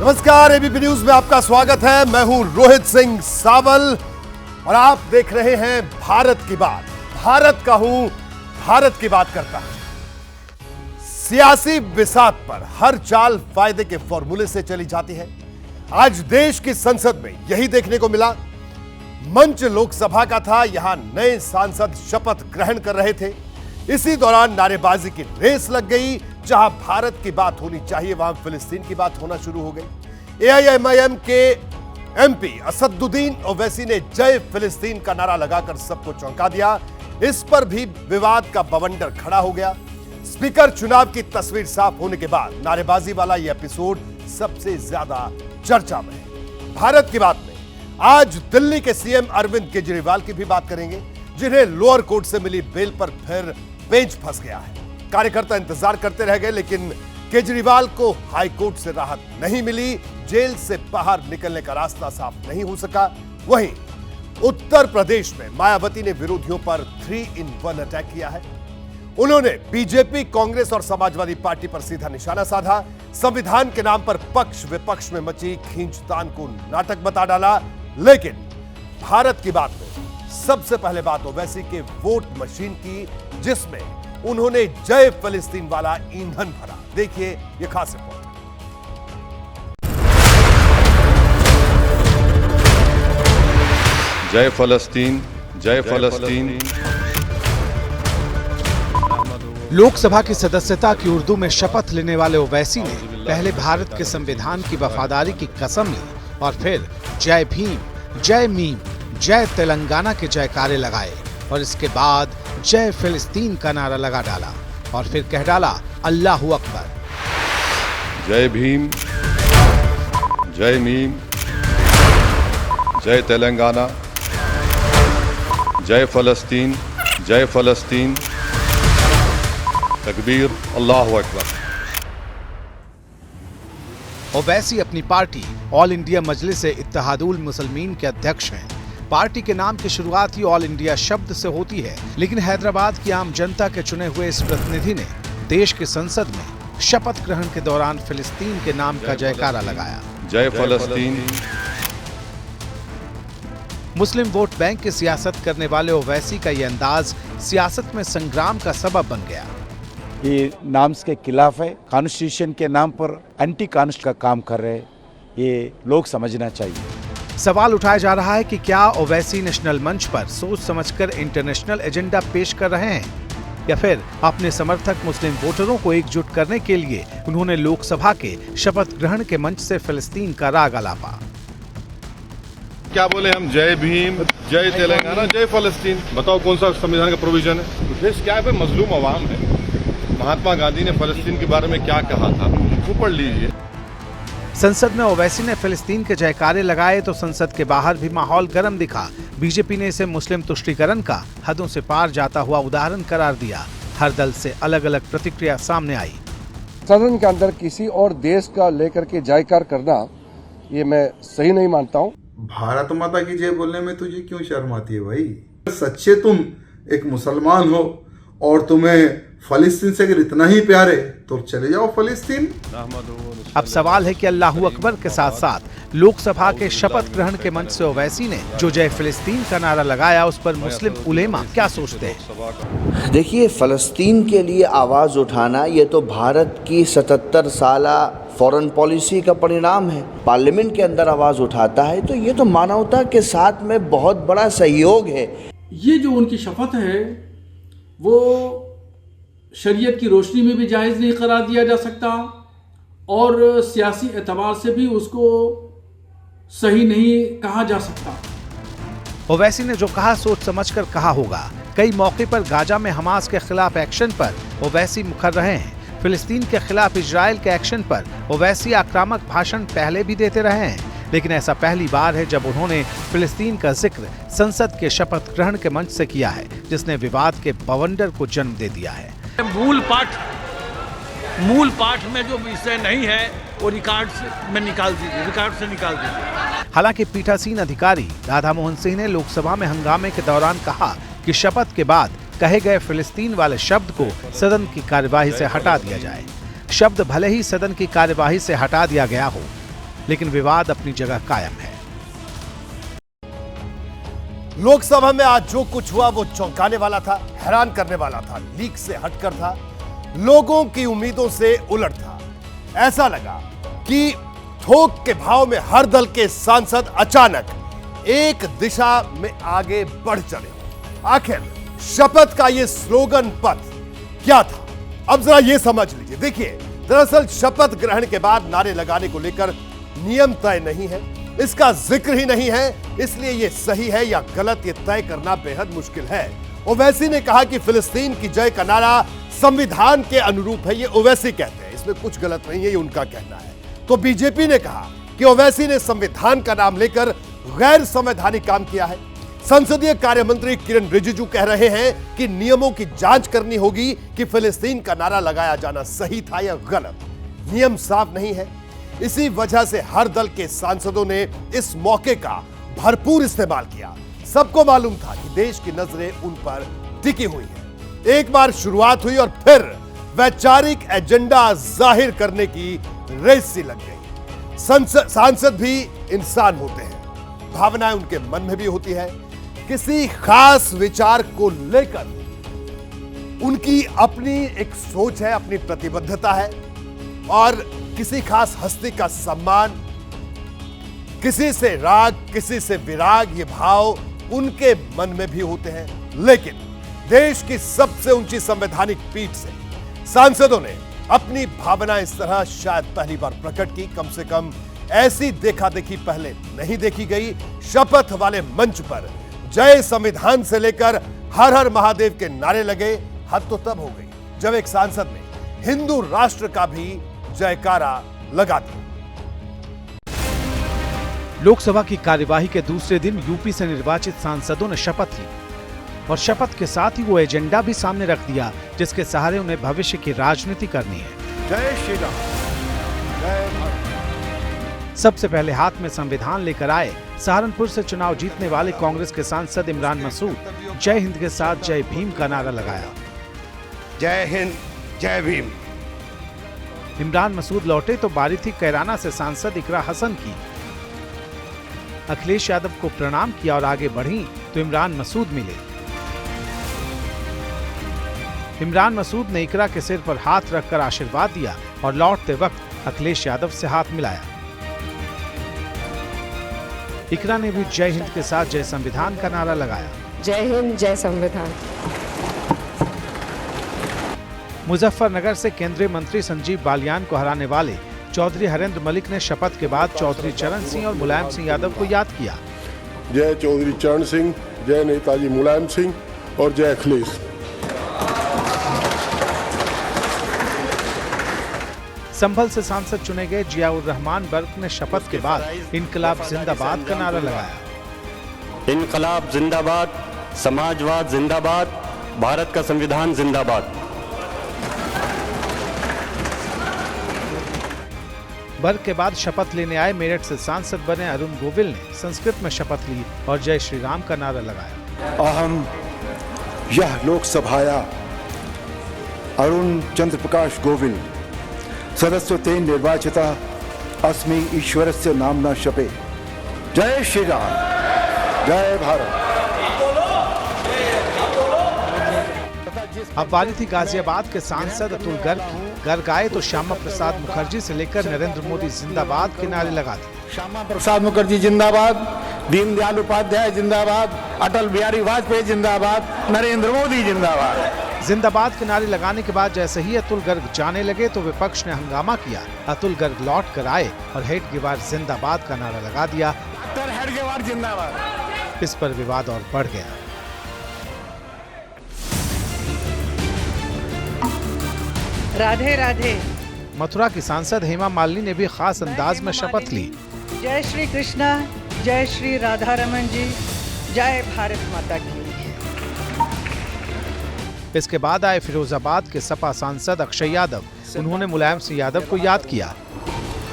नमस्कार, ABP news में आपका स्वागत है। मैं हूं रोहित सिंह सावल और आप देख रहे हैं भारत की बात। भारत का हूं, भारत की बात करता हूं। सियासी बिसात पर हर चाल फायदे के फॉर्मूले से चली जाती है। आज देश की संसद में यही देखने को मिला। मंच लोकसभा का था, यहां नए सांसद शपथ ग्रहण कर रहे थे। इसी दौरान नारेबाजी की रेस लग गई। जहां भारत की बात होनी चाहिए वहां फिलिस्तीन की बात होना शुरू हो गई। एआईएमआईएम के एमपी असदुद्दीन ओवैसी ने जय फिलिस्तीन का नारा लगाकर सबको चौंका दिया। इस पर भी विवाद का बवंडर खड़ा हो गया। स्पीकर चुनाव की तस्वीर साफ होने के बाद नारेबाजी वाला यह एपिसोड सबसे ज्यादा चर्चा में है। भारत की बात में आज दिल्ली के सीएम अरविंद केजरीवाल की भी बात करेंगे, जिन्हें लोअर कोर्ट से मिली बेल पर फिर पेंच फंस गया है। कार्यकर्ता इंतजार करते रह गए, लेकिन केजरीवाल को हाई कोर्ट से राहत नहीं मिली। जेल से बाहर निकलने का रास्ता साफ नहीं हो सका। वहीं उत्तर प्रदेश में मायावती ने विरोधियों पर 3-in-1 अटैक किया है। उन्होंने बीजेपी, कांग्रेस और समाजवादी पार्टी पर सीधा निशाना साधा। संविधान के नाम पर पक्ष विपक्ष में मची खींचतान को नाटक बता डाला। लेकिन भारत की बात में सबसे पहले बात ओवैसी के वोट मशीन की, जिसमें उन्होंने जय फिलिस्तीन वाला ईंधन भरा। देखिए यह खास रिपोर्ट। जय फलस्तीन, जय फलस्तीन। लोकसभा की सदस्यता की उर्दू में शपथ लेने वाले ओवैसी ने पहले भारत के संविधान की वफादारी की कसम ली और फिर जय भीम, जय मीम, जय तेलंगाना के जयकारे लगाए और इसके बाद जय फिलिस्तीन का नारा लगा डाला और फिर कह डाला अल्लाहू अकबर। जय भीम, जय मीम, जय तेलंगाना, जय फलस्तीन, जय फलस्तीन, तकबीर, अल्लाहू अकबर। ओवैसी अपनी पार्टी ऑल इंडिया मजलिस इत्तेहादुल मुस्लिमीन के अध्यक्ष हैं। पार्टी के नाम की शुरुआत ही ऑल इंडिया शब्द से होती है, लेकिन हैदराबाद की आम जनता के चुने हुए इस प्रतिनिधि ने देश की संसद में शपथ ग्रहण के दौरान फिलिस्तीन के नाम का जयकारा लगाया। जय फलस्तीन। मुस्लिम वोट बैंक की सियासत करने वाले ओवैसी का ये अंदाज सियासत में संग्राम का सबब बन गया। ये नाम्स के खिलाफ है, कॉन्स्टिट्यूशन के नाम पर एंटी कॉन्स्टिट्यूशन का काम कर रहे हैं, ये लोग समझना चाहिए। सवाल उठाया जा रहा है कि क्या ओवैसी नेशनल मंच पर सोच समझकर इंटरनेशनल एजेंडा पेश कर रहे हैं या फिर अपने समर्थक मुस्लिम वोटरों को एकजुट करने के लिए उन्होंने लोकसभा के शपथ ग्रहण के मंच से फिलिस्तीन का राग आलापा। क्या बोले हम? जय भीम, जय तेलंगाना, जय फलस्तीन। बताओ कौन सा संविधान का प्रोविजन है? देश क्या है? मजलूम आवाम है। महात्मा गांधी ने फलस्तीन के बारे में क्या कहा था वो पढ़ लीजिए। संसद में ओवैसी ने फिलिस्तीन के जयकारे लगाए तो संसद के बाहर भी माहौल गर्म दिखा। बीजेपी ने इसे मुस्लिम तुष्टीकरण का हदों से पार जाता हुआ उदाहरण करार दिया। हर दल से अलग अलग प्रतिक्रिया सामने आई। सदन के अंदर किसी और देश का लेकर के जयकार करना ये मैं सही नहीं मानता हूँ। भारत माता की जय बोलने में तुझे क्यों शर्म आती है भाई? सच्चे तुम एक मुसलमान हो और तुम्हें फलस्तीन से अगर इतना ही प्यार है तो चले जाओ फलस्तीन। अब सवाल है कि अल्लाहू अकबर के साथ साथ लोकसभा के शपथ ग्रहण के मंच से ओवैसी ने जो जय फिलिस्तीन का नारा लगाया उस पर मुस्लिम उलेमा क्या सोचते हैं? देखिए, फलस्तीन के लिए आवाज उठाना ये तो भारत की 77 साला फॉरेन पॉलिसी का परिणाम है। पार्लियामेंट के अंदर आवाज उठाता है तो ये तो मानवता के साथ में बहुत बड़ा सहयोग है। ये जो उनकी शपथ है वो शरीयत की रोशनी में भी जायज़ नहीं करार दिया जा सकता और सियासी एतबार से भी उसको सही नहीं कहा जा सकता। ओवैसी ने जो कहा सोच समझकर कहा होगा। कई मौके पर गाजा में हमास के खिलाफ एक्शन पर ओवैसी मुखर रहे हैं। फिलिस्तीन के खिलाफ इजराइल के एक्शन पर ओवैसी आक्रामक भाषण पहले भी देते रहे हैं, लेकिन ऐसा पहली बार है जब उन्होंने फिलिस्तीन का जिक्र संसद के शपथ ग्रहण के मंच से किया है, जिसने विवाद के बवंडर को जन्म दे दिया है। मूल पाठ में जो विषय नहीं है वो रिकॉर्ड से निकाल दीजिए। हालांकि पीठासीन अधिकारी राधा मोहन सिंह ने लोकसभा में हंगामे के दौरान कहा कि शपथ के बाद कहे गए फिलिस्तीन वाले शब्द को सदन की कार्यवाही से हटा दिया जाए। शब्द भले ही सदन की कार्यवाही से हटा दिया गया हो, लेकिन विवाद अपनी जगह कायम है। लोकसभा में आज जो कुछ हुआ वो चौंकाने वाला था, हैरान करने वाला था, लीक से हटकर था, लोगों की उम्मीदों से उलट था। ऐसा लगा कि थोक के भाव में हर दल के सांसद अचानक एक दिशा में आगे बढ़ चले। आखिर शपथ का ये स्लोगन पथ क्या था, अब जरा ये समझ लीजिए। देखिए, दरअसल शपथ ग्रहण के बाद नारे लगाने को लेकर नियम तय नहीं है, इसका जिक्र ही नहीं है, इसलिए ये सही है या गलत ये तय करना बेहद मुश्किल है। ओवैसी ने कहा कि फिलिस्तीन की जय का नारा संविधान के अनुरूप है, ये ओवैसी कहते हैं, इसमें कुछ गलत नहीं है, ये उनका कहना है। तो बीजेपी ने कहा कि ओवैसी ने संविधान का नाम लेकर गैर संवैधानिक काम किया है। संसदीय कार्य मंत्री किरण रिजिजू कह रहे हैं कि नियमों की जांच करनी होगी कि फिलिस्तीन का नारा लगाया जाना सही था या गलत। नियम साफ नहीं है, इसी वजह से हर दल के सांसदों ने इस मौके का भरपूर इस्तेमाल किया। सबको मालूम था कि देश की नजरें उन पर टिकी हुई है। एक बार शुरुआत हुई और फिर वैचारिक एजेंडा जाहिर करने की रेस सी लग गई। सांसद भी इंसान होते हैं, भावनाएं उनके मन में भी होती है। किसी खास विचार को लेकर उनकी अपनी एक सोच है, अपनी प्रतिबद्धता है, और किसी खास हस्ती का सम्मान, किसी से राग, किसी से विराग, ये भाव उनके मन में भी होते हैं। लेकिन देश की सबसे ऊंची संवैधानिक पीठ से सांसदों ने अपनी भावना इस तरह शायद पहली बार प्रकट की। कम से कम ऐसी देखा देखी पहले नहीं देखी गई। शपथ वाले मंच पर जय संविधान से लेकर हर हर महादेव के नारे लगे। हद तो तब हो गई जब एक सांसद ने हिंदू राष्ट्र का भी जयकारा लगा दिया। लोकसभा की कार्यवाही के दूसरे दिन यूपी से निर्वाचित सांसदों ने शपथ ली और शपथ के साथ ही वो एजेंडा भी सामने रख दिया जिसके सहारे उन्हें भविष्य की राजनीति करनी है। जय श्री राम, जय भारत। सबसे पहले हाथ में संविधान लेकर आए सहारनपुर से चुनाव जीतने वाले कांग्रेस के सांसद इमरान मसूद जय हिंद के साथ जय भीम का नारा लगाया। जय हिंद, जय भीम। इमरान मसूद लौटे तो बारी थी कैराना से सांसद इकरा हसन की। अखिलेश यादव को प्रणाम किया और आगे बढ़ी तो इमरान मसूद मिले। इमरान मसूद ने इकरा के सिर पर हाथ रखकर आशीर्वाद दिया और लौटते वक्त अखिलेश यादव से हाथ मिलाया। इकरा ने भी जय हिंद के साथ जय संविधान का नारा लगाया। जय हिंद, जय संविधान। मुजफ्फरनगर से केंद्रीय मंत्री संजीव बालियान को हराने वाले चौधरी हरेंद्र मलिक ने शपथ के बाद चौधरी चरण सिंह और मुलायम सिंह यादव को याद किया। जय चौधरी चरण सिंह, जय नेताजी मुलायम सिंह और जय अखिलेश। संभल से सांसद चुने गए जियाउर रहमान बर्क ने शपथ के बाद इनकलाब जिंदाबाद का नारा लगाया। इनकलाब जिंदाबाद, समाजवाद जिंदाबाद, भारत का संविधान जिंदाबाद। बर्क के बाद शपथ लेने आए मेरठ से सांसद बने अरुण गोविल ने संस्कृत में शपथ ली और जय श्री राम का नारा लगाया। अहम यह लोकसभाया अरुण चंद्र प्रकाश गोविल सदस्यत्वेन निर्वाचिता अस्मि ईश्वरस्य नाम्ना शपे। जय श्री राम, जय भारत। अब बारी थी गाजियाबाद के सांसद अतुल गर्ग की। गर्ग आए तो श्यामा प्रसाद मुखर्जी से लेकर नरेंद्र मोदी जिंदाबाद के नारे लगा दिए। श्यामा प्रसाद मुखर्जी जिंदाबाद, दीनदयाल उपाध्याय जिंदाबाद, अटल बिहारी वाजपेयी जिंदाबाद, नरेंद्र मोदी जिंदाबाद। जिंदाबाद के नारे लगाने के बाद जैसे ही अतुल गर्ग जाने लगे तो विपक्ष ने हंगामा किया। अतुल गर्ग लौट कर आए और हेडगेवार जिंदाबाद का नारा लगा दिया। हेडगेवार जिंदाबाद। इस पर विवाद और बढ़ गया। राधे राधे। मथुरा की सांसद हेमा मालिनी ने भी खास अंदाज में शपथ ली। जय श्री कृष्णा, जय श्री राधा रमन जी, जय भारत माता की। इसके बाद आए फिरोजाबाद के सपा सांसद अक्षय यादव। उन्होंने मुलायम सिंह यादव को याद किया।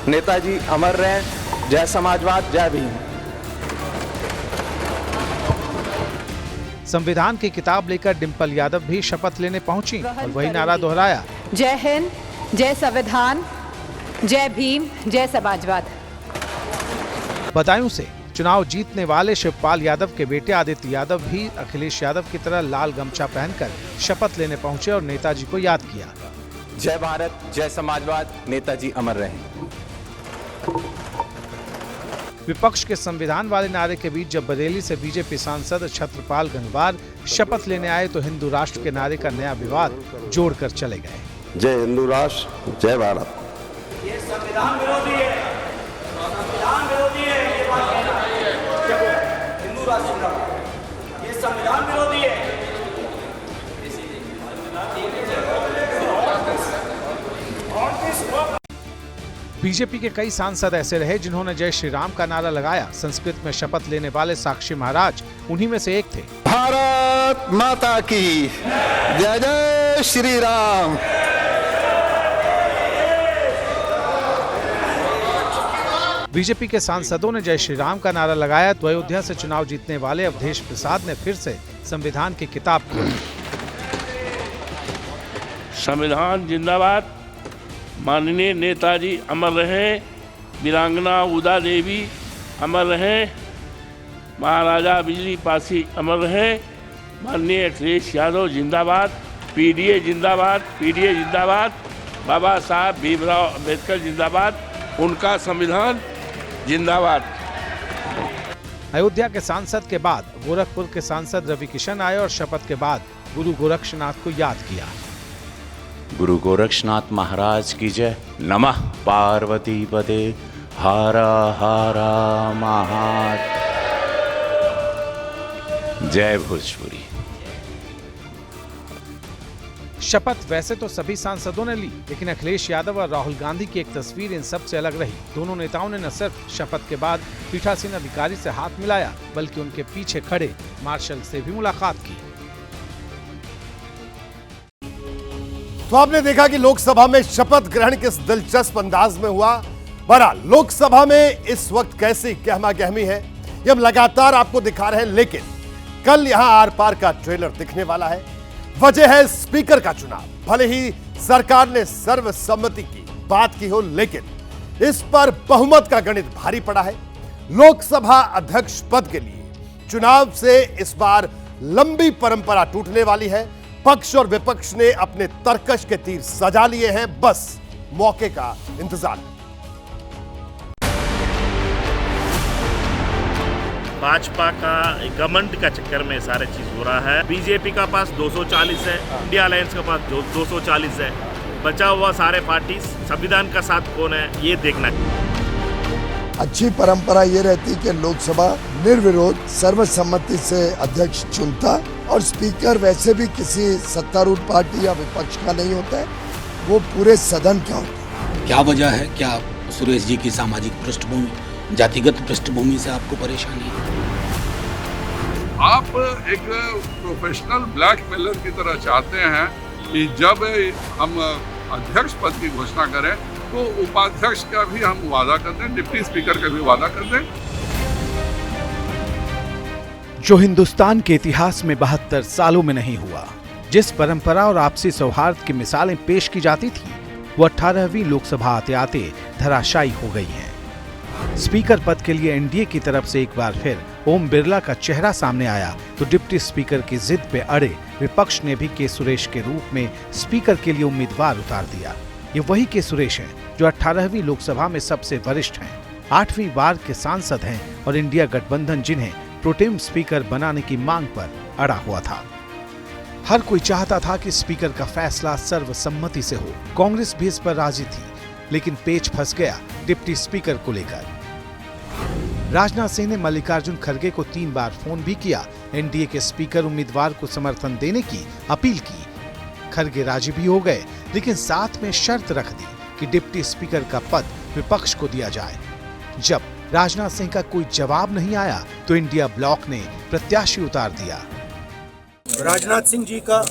नेताजी अमर रहे, जय समाजवाद, जय भीम। संविधान की किताब लेकर डिंपल यादव भी शपथ लेने पहुंची और वही नारा दोहराया। जय हिंद, जय संविधान, जय भीम, जय समाजवाद। बदायूं से चुनाव जीतने वाले शिवपाल यादव के बेटे आदित्य यादव भी अखिलेश यादव की तरह लाल गमछा पहनकर शपथ लेने पहुंचे और नेताजी को याद किया। जय भारत, जय समाजवाद, नेताजी अमर रहें। विपक्ष के संविधान वाले नारे के बीच जब बरेली से बीजेपी सांसद छत्रपाल गंगवार शपथ लेने आए तो हिंदू राष्ट्र के नारे का नया विवाद जोड़कर चले गए। जय हिंदू राष्ट्र, जय भारत। ये संविधान विरोधी है, संविधान विरोधी है, ये बात कहना है। हिंदू राष्ट्र जिंदाबाद, ये संविधान विरोधी है। बीजेपी के कई सांसद ऐसे रहे जिन्होंने जय श्री राम का नारा लगाया। संस्कृत में शपथ लेने वाले साक्षी महाराज उन्हीं में से एक थे। भारत माता की जय, जय श्री राम। बीजेपी के सांसदों ने जय श्री राम का नारा लगाया तो अयोध्या से चुनाव जीतने वाले अवधेश प्रसाद ने फिर से संविधान की किताब खोली। संविधान जिंदाबाद, माननीय नेताजी अमर रहें, वीरांगना उदा देवी अमर रहें, महाराजा बिजली पासी अमर रहें, माननीय अखिलेश यादव जिंदाबाद, पीडीए जिंदाबाद, पीडीए जिंदाबाद, बाबा साहब भीमराव अम्बेडकर जिंदाबाद, उनका संविधान जिंदाबाद। अयोध्या के सांसद के बाद गोरखपुर के सांसद रवि किशन आए और शपथ के बाद गुरु गोरक्षनाथ को याद किया। गुरु गोरक्षनाथ महाराज की जय। नमः पार्वती पते हर हर महादेव। जय भोजपुरी। शपथ वैसे तो सभी सांसदों ने ली, लेकिन अखिलेश यादव और राहुल गांधी की एक तस्वीर इन सब से अलग रही। दोनों नेताओं ने न सिर्फ शपथ के बाद पीठासीन अधिकारी से हाथ मिलाया, बल्कि उनके पीछे खड़े मार्शल से भी मुलाकात की। तो आपने देखा कि लोकसभा में शपथ ग्रहण किस दिलचस्प अंदाज में हुआ। बहरहाल लोकसभा में इस वक्त कैसी गहमा-गहमी है ये हम लगातार आपको दिखा रहे हैं, लेकिन कल यहां आर पार का ट्रेलर दिखने वाला है। वजह है स्पीकर का चुनाव। भले ही सरकार ने सर्वसम्मति की बात की हो, लेकिन इस पर बहुमत का गणित भारी पड़ा है। लोकसभा अध्यक्ष पद के लिए चुनाव से इस बार लंबी परंपरा टूटने वाली है। पक्ष और विपक्ष ने अपने तरकश के तीर सजा लिए हैं, बस मौके का इंतजार है। भाजपा का घमंड का चक्कर में सारे चीज हो रहा है। बीजेपी का पास 240 है, इंडिया अलायंस का पास 240 है। बचा हुआ सारे पार्टी संविधान का साथ कौन है ये देखना। अच्छी परंपरा ये रहती कि लोकसभा निर्विरोध सर्वसम्मति से अध्यक्ष चुनता और स्पीकर वैसे भी किसी सत्तारूढ़ पार्टी या विपक्ष का नहीं होता है, वो पूरे सदन का होता है। क्या वजह है? क्या सुरेश जी की सामाजिक पृष्ठभूमि, जातिगत पृष्ठभूमि से आपको परेशानी है? आप एक प्रोफेशनल ब्लैकमेलर की तरह चाहते हैं कि जब हम अध्यक्ष पद की घोषणा करें तो उपाध्यक्ष का भी हम वादा कर दें, डिप्टी स्पीकर का भी वादा कर दें। जो हिंदुस्तान के इतिहास में 72 सालों में नहीं हुआ। जिस परंपरा और आपसी सौहार्द की मिसालें पेश की जाती थी, वो 18वीं लोकसभा आते आते धराशायी हो गई हैं। स्पीकर पद के लिए एनडीए की तरफ से एक बार फिर ओम बिरला का चेहरा सामने आया तो डिप्टी स्पीकर की जिद पे अड़े विपक्ष ने भी के सुरेश के रूप में स्पीकर के लिए उम्मीदवार उतार दिया। ये वही के सुरेश हैं जो 18वीं लोकसभा में सबसे वरिष्ठ हैं, 8वीं बार के सांसद हैं और इंडिया गठबंधन जिन्हें प्रोटेम स्पीकर बनाने की मांग पर अड़ा हुआ था। हर कोई चाहता था कि स्पीकर का फैसला सर्वसम्मति से हो। कांग्रेस भी इस पर राजी थी, लेकिन पेच फंस गया डिप्टी स्पीकर को लेकर। राजनाथ सिंह ने मल्लिकार्जुन खड़गे को 3 बार फोन भी किया, एनडीए के स्पीकर उम्मीदवार को समर्थन देने की अपील की। खड़गे राजी भी हो गए, लेकिन साथ में शर्त रख दी कि डिप्टी स्पीकर का पद विपक्ष को दिया जाए। जब राजनाथ सिंह का कोई जवाब नहीं आया तो इंडिया ब्लॉक ने प्रत्याशी उतार दिया। राजनाथ सिंह जी का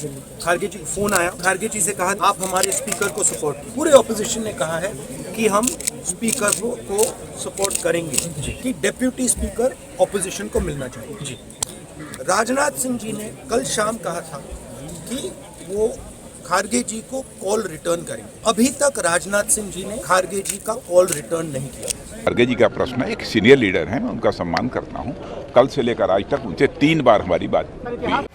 खड़गे जी को फोन आया, खड़गे जी से कहा आप हमारे स्पीकर को सपोर्ट कीजिए। पूरे ऑपोजिशन ने कहा है कि हम स्पीकर को सपोर्ट करेंगे कि डिप्टी स्पीकर ऑपोजिशन को मिलना चाहिए जी। राजनाथ सिंह जी ने कल शाम कहा था कि वो खारगे जी को कॉल रिटर्न करेंगे। अभी तक राजनाथ सिंह जी ने खारगे जी का कॉल रिटर्न नहीं किया। खारगे जी का प्रश्न है, एक सीनियर लीडर हैं, मैं उनका सम्मान करता हूं। कल से लेकर आज तक उनसे 3 बार हमारी बात हुई।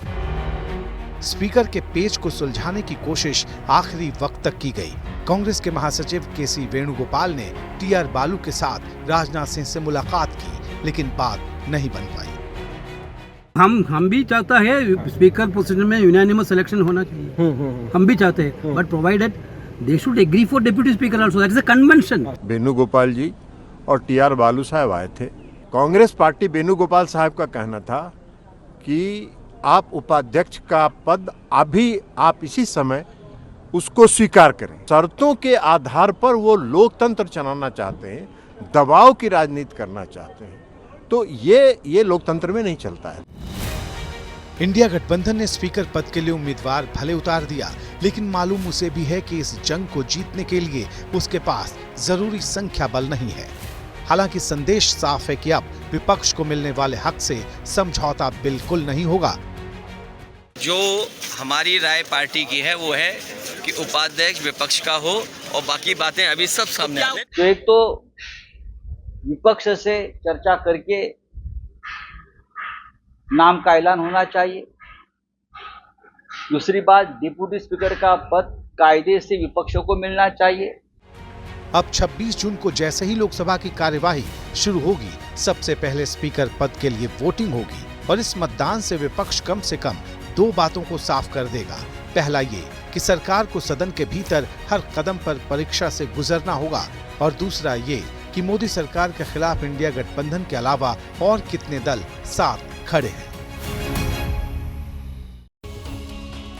स्पीकर के पेच को सुलझाने की कोशिश आखिरी वक्त तक की गई। कांग्रेस के महासचिव केसी वेणुगोपाल ने टीआर बालू के साथ राजनाथ सिंह से मुलाकात की, लेकिन बात नहीं बन पाई। हम भी चाहता है स्पीकर पोजीशन में यूनानिमस सिलेक्शन होना चाहिए, हम भी चाहते हैं, but provided they should agree for deputy speaker also, that is a convention. Venugopal ji और टीआर बालू साहब आए थे। कांग्रेस पार्टी वेणुगोपाल साहब का कहना था कि आप उपाध्यक्ष का पद अभी आप इसी समय उसको स्वीकार करें। शर्तों के आधार पर वो लोकतंत्र चलाना चाहते हैं, दबाव की राजनीति करना चाहते हैं, तो ये लोकतंत्र में नहीं चलता है। इंडिया गठबंधन ने स्पीकर पद के लिए उम्मीदवार भले उतार दिया, लेकिन मालूम उसे भी है कि इस जंग को जीतने के लिए उसके पास जरूरी संख्या बल नहीं है। हालांकि संदेश साफ है कि अब विपक्ष को मिलने वाले हक से समझौता बिल्कुल नहीं होगा। जो हमारी राय पार्टी की है वो है कि उपाध्यक्ष विपक्ष का हो और बाकी बातें अभी सब सामने आ रही। तो एक तो विपक्ष से चर्चा करके नाम का ऐलान होना चाहिए। दूसरी बात, डिप्टी स्पीकर का पद कायदे से विपक्षों को मिलना चाहिए। अब 26 जून को जैसे ही लोकसभा की कार्यवाही शुरू होगी, सबसे पहले स्पीकर पद के लिए वोटिंग होगी और इस मतदान से विपक्ष कम से कम 2 बातों को साफ कर देगा। पहला ये कि सरकार को सदन के भीतर हर कदम पर परीक्षा से गुजरना होगा और दूसरा ये कि मोदी सरकार के खिलाफ इंडिया गठबंधन के अलावा और कितने दल साथ खड़े हैं।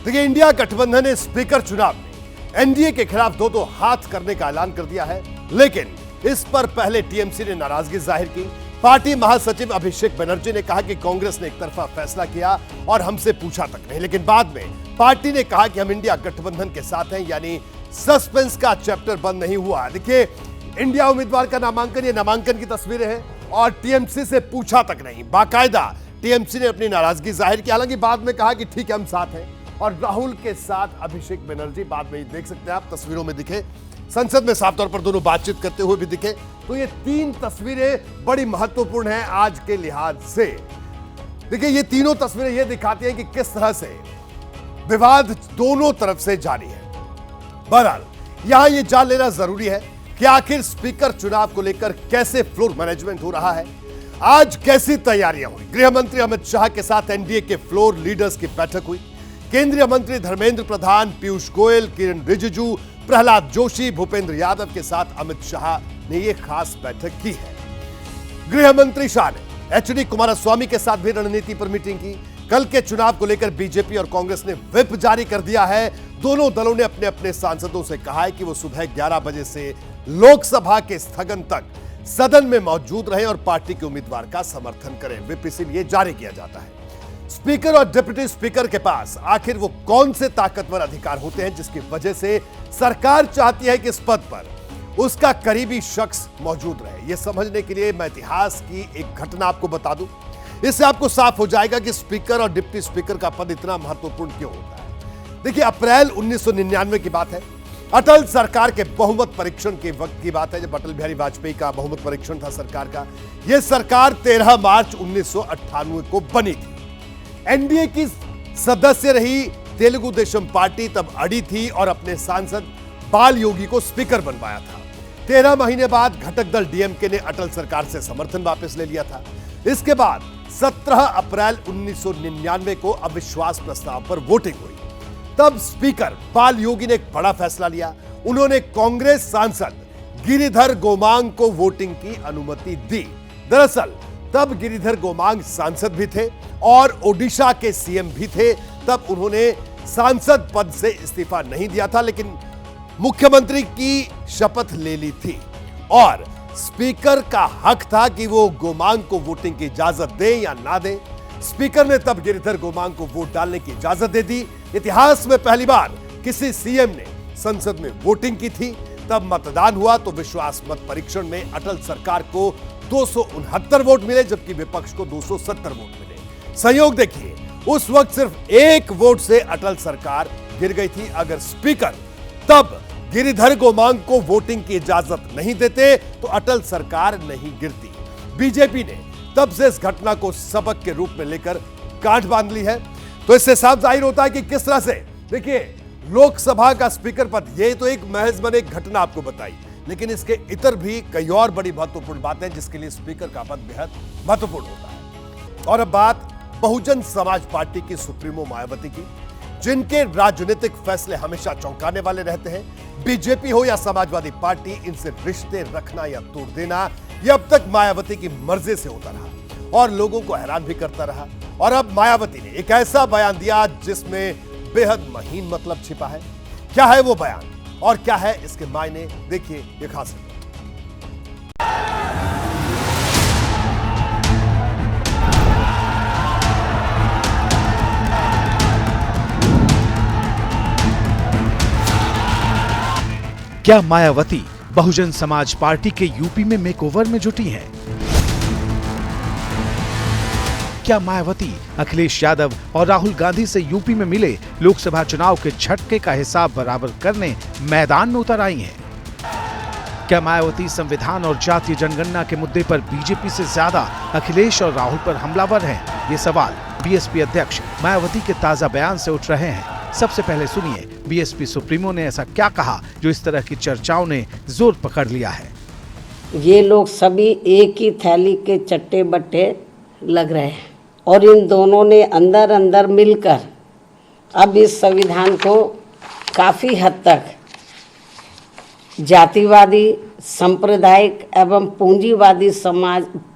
देखिए, इंडिया गठबंधन ने स्पीकर चुनाव में एनडीए के खिलाफ 2-2 हाथ करने का ऐलान कर दिया है, लेकिन इस पर पहले टीएमसी ने नाराजगी जाहिर की। पार्टी महासचिव अभिषेक बनर्जी ने कहा कि कांग्रेस ने एक तरफा फैसला किया और हमसे पूछा तक नहीं, लेकिन बाद में पार्टी ने कहा कि हम इंडिया गठबंधन के साथ हैं, यानी सस्पेंस का चैप्टर बंद नहीं हुआ। देखिए, इंडिया उम्मीदवार का नामांकन, ये नामांकन की तस्वीरें हैं और टीएमसी से पूछा तक नहीं, बाकायदा टीएमसी ने अपनी नाराजगी जाहिर की। हालांकि बाद में कहा कि ठीक है, हम साथ हैं। और राहुल के साथ अभिषेक बनर्जी बाद में देख सकते हैं आप, तस्वीरों में दिखे, संसद में साफ तौर पर दोनों बातचीत करते हुए भी दिखे। तो ये 3 तस्वीरें बड़ी महत्वपूर्ण हैं आज के लिहाज से। देखिए, ये तीनों तस्वीरें ये दिखाती हैं कि किस तरह से विवाद दोनों तरफ से जारी है। बहरहाल, यहां ये जान लेना जरूरी है कि आखिर स्पीकर चुनाव को लेकर कैसे फ्लोर मैनेजमेंट हो रहा है, आज कैसी तैयारियां हुई। गृह मंत्री अमित शाह के साथ एनडीए के फ्लोर लीडर्स की बैठक हुई। केंद्रीय मंत्री धर्मेंद्र प्रधान, पीयूष गोयल, किरण रिजिजू, प्रहलाद जोशी, भूपेंद्र यादव के साथ अमित शाह ने यह खास बैठक की है। गृह मंत्री शाह ने एचडी कुमारस्वामी के साथ भी रणनीति पर मीटिंग की। कल के चुनाव को लेकर बीजेपी और कांग्रेस ने व्हिप जारी कर दिया है। दोनों दलों ने अपने अपने सांसदों से कहा है कि वो सुबह 11 बजे से लोकसभा के स्थगन तक सदन में मौजूद रहें और पार्टी के उम्मीदवार का समर्थन करें। व्हिप इसीलिए जारी किया जाता है। स्पीकर और डिप्टी स्पीकर के पास आखिर वो कौन से ताकतवर अधिकार होते हैं जिसकी वजह से सरकार चाहती है कि इस पद पर उसका करीबी शख्स मौजूद रहे। यह समझने के लिए मैं इतिहास की एक घटना आपको बता दूं। इससे आपको साफ हो जाएगा कि स्पीकर और डिप्टी स्पीकर का पद इतना महत्वपूर्ण क्यों होता है। देखिए, अप्रैल 1999 की बात है। अटल सरकार के बहुमत परीक्षण के वक्त की बात है, जब अटल बिहारी वाजपेयी का बहुमत परीक्षण था सरकार का। यह सरकार 13 मार्च 1998 को बनी थी। एनडीए की सदस्य रही तेलुगु देशम पार्टी तब अड़ी थी और अपने सांसद बाल योगी को स्पीकर बनवाया था। 13 महीने बाद घटक दल डीएमके ने अटल सरकार से समर्थन वापस ले लिया था। इसके बाद 17 अप्रैल 1999 को अविश्वास प्रस्ताव पर वोटिंग हुई। तब स्पीकर बाल योगी ने एक बड़ा फैसला लिया। उन्होंने कांग्रेस सांसद गिरिधर गोमांग को वोटिंग की अनुमति दी। दरअसल तब गिरिधर गोमांग सांसद भी थे और ओडिशा के सीएम भी थे। तब उन्होंने सांसद पद से इस्तीफा नहीं दिया था, लेकिन मुख्यमंत्री की शपथ ले ली थी और स्पीकर का हक था कि वो गोमांग को वोटिंग की इजाजत दे या ना दे। स्पीकर ने तब गिरिधर गोमांग को वोट डालने की इजाजत दे दी। इतिहास में पहली बार किसी सीएम ने संसद में वोटिंग की थी। तब मतदान हुआ तो विश्वास मत परीक्षण में अटल सरकार को 269 वोट मिले, जबकि विपक्ष को 270 वोट मिले। संयोग देखिए, उस वक्त सिर्फ 1 वोट से अटल सरकार गिर गई थी। अगर स्पीकर तब गिरिधर गोमांग को वोटिंग की इजाजत नहीं देते तो अटल सरकार नहीं गिरती। बीजेपी ने तब से इस घटना को सबक के रूप में लेकर गांठ बांध ली है। तो इससे साफ जाहिर होता है कि किस तरह से, देखिए, लोकसभा का स्पीकर पद, ये तो एक महज मैंने एक घटना आपको बताई, लेकिन इसके इतर भी कई और बड़ी महत्वपूर्ण बातें जिसके लिए स्पीकर का पद बेहद महत्वपूर्ण होता है। और अब बात बहुजन समाज पार्टी की सुप्रीमो मायावती की, जिनके राजनीतिक फैसले हमेशा चौंकाने वाले रहते हैं। बीजेपी हो या समाजवादी पार्टी, इनसे रिश्ते रखना या तोड़ देना ये अब तक मायावती की मर्जी से होता रहा और लोगों को हैरान भी करता रहा। और अब मायावती ने एक ऐसा बयान दिया जिसमें बेहद महीन मतलब छिपा है। क्या है वो बयान और क्या है इसके मायने, देखिए ये खास है। क्या मायावती बहुजन समाज पार्टी के यूपी में मेकओवर में जुटी हैं? क्या मायावती अखिलेश यादव और राहुल गांधी से यूपी में मिले लोकसभा चुनाव के झटके का हिसाब बराबर करने मैदान में उतर आई हैं? क्या मायावती संविधान और जातीय जनगणना के मुद्दे पर बीजेपी से ज्यादा अखिलेश और राहुल पर हमलावर हैं? ये सवाल बीएसपी अध्यक्ष मायावती के ताजा बयान से उठ रहे हैं। सबसे पहले सुनिए बीएसपी सुप्रीमो ने ऐसा क्या कहा जो इस तरह की चर्चाओं ने जोर पकड़ लिया है। ये लोग सभी एक ही थैली के चट्टे बट्टे लग रहे हैं और इन दोनों ने अंदर अंदर मिलकर अब इस संविधान को काफ़ी हद तक जातिवादी, सांप्रदायिक एवं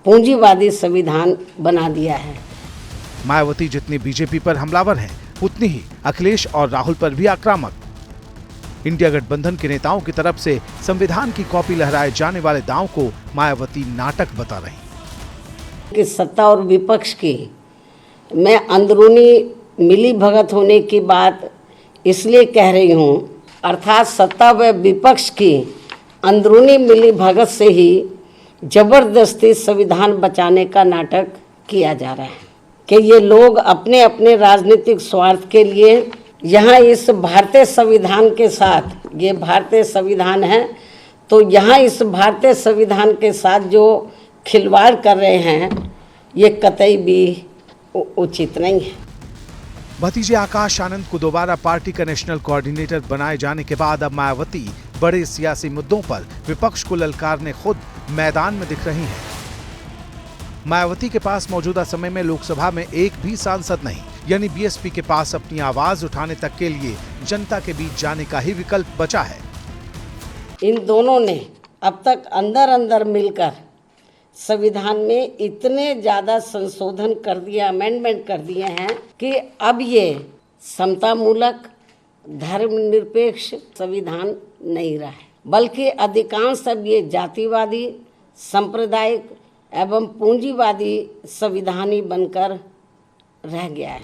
पूंजीवादी संविधान बना दिया है। मायावती जितनी बीजेपी पर हमलावर हैं, उतनी ही अखिलेश और राहुल पर भी आक्रामक। इंडिया गठबंधन के नेताओं की तरफ से संविधान की कॉपी लहराए जाने वाले दांव को मायावती नाटक बता रही। कि सत्ता और विपक्ष की मैं अंदरूनी मिली भगत होने की बात इसलिए कह रही हूँ, अर्थात सत्ता व विपक्ष की अंदरूनी मिली भगत से ही जबरदस्ती संविधान बचाने का नाटक किया जा रहा है कि ये लोग अपने अपने राजनीतिक स्वार्थ के लिए यहाँ इस भारतीय संविधान के साथ, ये भारतीय संविधान है, तो यहाँ इस भारतीय संविधान के साथ जो खिलवाड़ कर रहे हैं ये कतई भी उचित नहीं है। भतीजे आकाश आनंद को दोबारा पार्टी का नेशनल कोऑर्डिनेटर बनाए जाने के बाद अब मायावती बड़े सियासी मुद्दों पर विपक्ष को ललकारने खुद मैदान में दिख रही हैं। मायावती के पास मौजूदा समय में लोकसभा में एक भी सांसद नहीं, यानी बीएसपी के पास अपनी आवाज उठाने तक के लिए जनता के बीच जाने का ही विकल्प बचा है। इन दोनों ने अब तक अंदर अंदर मिलकर संविधान में इतने ज्यादा संशोधन कर दिए, अमेंडमेंट कर दिए हैं कि अब ये समतामूलक, धर्मनिरपेक्ष संविधान नहीं रहा है, बल्कि अधिकांश अब ये जातिवादी, सांप्रदायिक एवं पूंजीवादी संविधान ही बनकर रह गया है।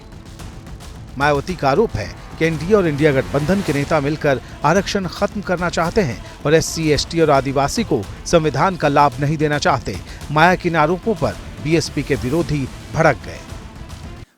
मायावती का आरोप है कि एनडीए और इंडिया गठबंधन के नेता मिलकर आरक्षण खत्म करना चाहते हैं और एससी, एसटी और आदिवासी को संविधान का लाभ नहीं देना चाहते। माया के इन आरोपों पर बीएसपी के विरोधी भड़क गए।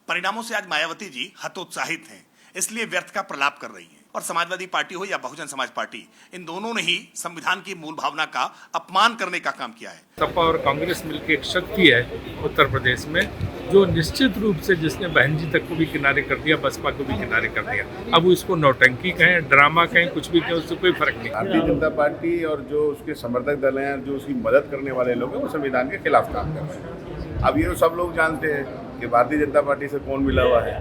परिणामों से आज मायावती जी हतोत्साहित हैं, इसलिए व्यर्थ का प्रलाप कर रही हैं। और समाजवादी पार्टी हो या बहुजन समाज पार्टी, इन दोनों ने ही संविधान की मूल भावना का अपमान करने का काम किया है। सपा और कांग्रेस मिलकर एक शक्ति है उत्तर प्रदेश में, जो निश्चित रूप से जिसने बहन जी तक को भी किनारे कर दिया, बसपा को भी किनारे कर दिया। अब उसको नौटंकी कहें, ड्रामा कहें, कुछ भी कहें, उससे कोई फर्क नहीं। भारतीय जनता पार्टी और जो उसके समर्थक दल हैं, जो उसकी मदद करने वाले लोग हैं, वो संविधान के खिलाफ काम कर रहे हैं। अब ये सब लोग जानते हैं कि भारतीय जनता पार्टी से कौन मिला हुआ है,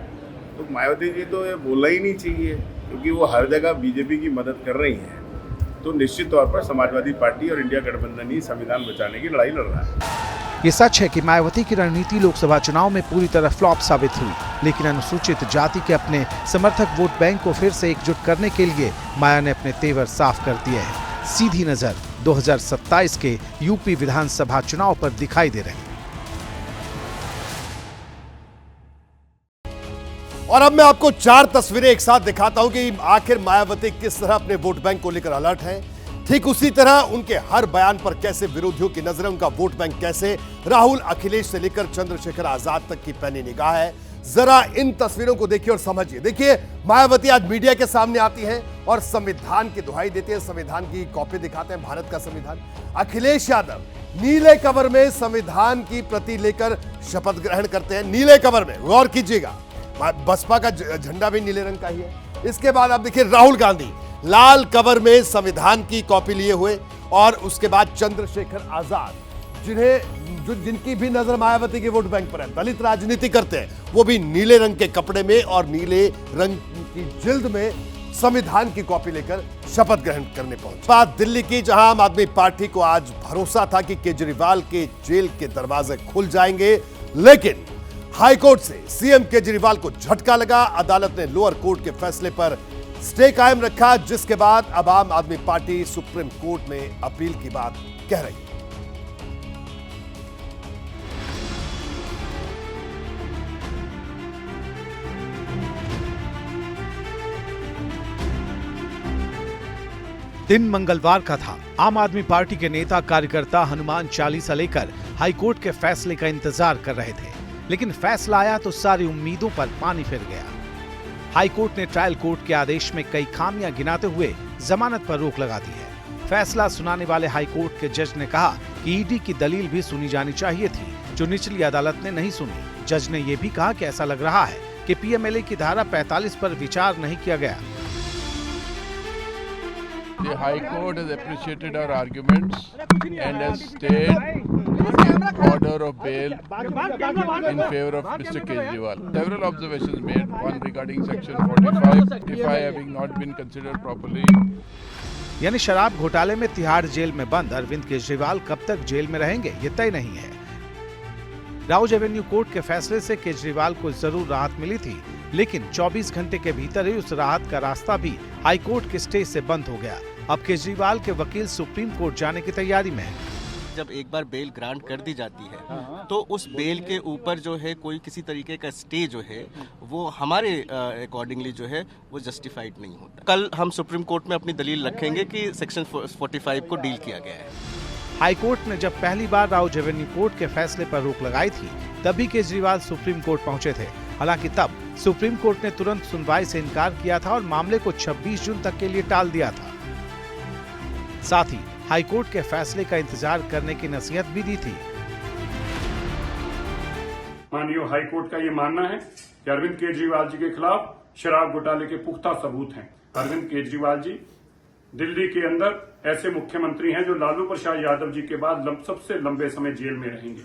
तो मायावती जी तो ये बोलना ही नहीं चाहिए, क्योंकि वो हर जगह बीजेपी की मदद कर रही हैं। तो निश्चित तौर पर समाजवादी पार्टी और इंडिया गठबंधन ही संविधान बचाने की लड़ाई लड़ रहा है। ये सच है कि मायावती की रणनीति लोकसभा चुनाव में पूरी तरह फ्लॉप साबित हुई, लेकिन अनुसूचित जाति के अपने समर्थक वोट बैंक को फिर से एकजुट करने के लिए माया ने अपने तेवर साफ कर दिए हैं। सीधी नजर 2027 के यूपी विधानसभा चुनाव पर दिखाई दे रही। और अब मैं आपको 4 तस्वीरें एक साथ दिखाता हूं कि आखिर मायावती किस तरह अपने वोट बैंक को लेकर अलर्ट है। ठीक उसी तरह उनके हर बयान पर कैसे विरोधियों की नजरें, उनका वोट बैंक कैसे राहुल, अखिलेश से लेकर चंद्रशेखर आजाद तक की पैनी निगाह है। जरा इन तस्वीरों को देखिए और समझिए। देखिए, मायावती आज मीडिया के सामने आती हैं और संविधान की दुहाई देती है, संविधान की कॉपी दिखाते हैं, भारत का संविधान। अखिलेश यादव नीले कवर में संविधान की प्रति लेकर शपथ ग्रहण करते हैं, नीले कवर में, गौर कीजिएगा। बसपा का झंडा भी नीले रंग का ही है। इसके बाद आप देखिए राहुल गांधी लाल कवर में संविधान की कॉपी लिए हुए, और उसके बाद चंद्रशेखर आजाद, जिनकी भी नजर मायावती के वोट बैंक पर है, दलित राजनीति करते हैं, वो भी नीले रंग के कपड़े में और नीले रंग की जिल्द में संविधान की कॉपी लेकर शपथ ग्रहण करने पहुंचे। बात दिल्ली की, जहां आम आदमी पार्टी को आज भरोसा था कि केजरीवाल के जेल के दरवाजे खुल जाएंगे, लेकिन हाईकोर्ट से सीएम केजरीवाल को झटका लगा। अदालत ने लोअर कोर्ट के फैसले पर स्टे कायम रखा, जिसके बाद अब आम आदमी पार्टी सुप्रीम कोर्ट में अपील की बात कह रही है। दिन मंगलवार का था। आम आदमी पार्टी के नेता कार्यकर्ता हनुमान चालीसा लेकर हाईकोर्ट के फैसले का इंतजार कर रहे थे, लेकिन फैसला आया तो सारी उम्मीदों पर पानी फिर गया। हाईकोर्ट ने ट्रायल कोर्ट के आदेश में कई खामियां गिनाते हुए जमानत पर रोक लगा दी है। फैसला सुनाने वाले हाईकोर्ट के जज ने कहा कि ईडी की दलील भी सुनी जानी चाहिए थी, जो निचली अदालत ने नहीं सुनी। जज ने यह भी कहा कि ऐसा लग रहा है कि पीएमएलए की धारा 45 पर विचार नहीं किया गया। The High Court has appreciated our arguments and has stayed in order of bail in favor of Mr. Kejriwal. Several observations made, one regarding Section 45 having not been considered properly. यानी शराब घोटाले में तिहाड़ जेल में बंद अरविंद केजरीवाल कब तक jail में रहेंगे, ये तय नहीं है। राउज एवेन्यू कोर्ट के फैसले से केजरीवाल को जरूर राहत मिली थी, लेकिन 24 घंटे के भीतर ही उस राहत का रास्ता भी हाईकोर्ट के स्टे से बंद हो गया। अब केजरीवाल के वकील सुप्रीम कोर्ट जाने की तैयारी में है। जब एक बार बेल ग्रांट कर दी जाती है तो उस बेल के ऊपर जो है कोई किसी तरीके का स्टे जो है वो हमारे अकॉर्डिंगली जो है वो जस्टिफाइड नहीं होता। कल हम सुप्रीम कोर्ट में अपनी दलील रखेंगे कि सेक्शन 45 को डील किया गया है। हाईकोर्ट ने जब पहली बार राउज एवेन्यू कोर्ट के फैसले पर रोक लगाई थी, तभी केजरीवाल सुप्रीम कोर्ट पहुंचे थे। हालांकि तब सुप्रीम कोर्ट ने तुरंत सुनवाई से इनकार किया था और मामले को 26 जून तक के लिए टाल दिया था। साथ ही हाईकोर्ट के फैसले का इंतजार करने की नसीहत भी दी थी। माननीय हाईकोर्ट का ये मानना है कि अरविंद केजरीवाल जी के खिलाफ शराब घोटाले के पुख्ता सबूत हैं। अरविंद केजरीवाल जी दिल्ली के अंदर ऐसे मुख्यमंत्री हैं जो लालू प्रसाद यादव जी के बाद सबसे लंबे समय जेल में रहेंगे।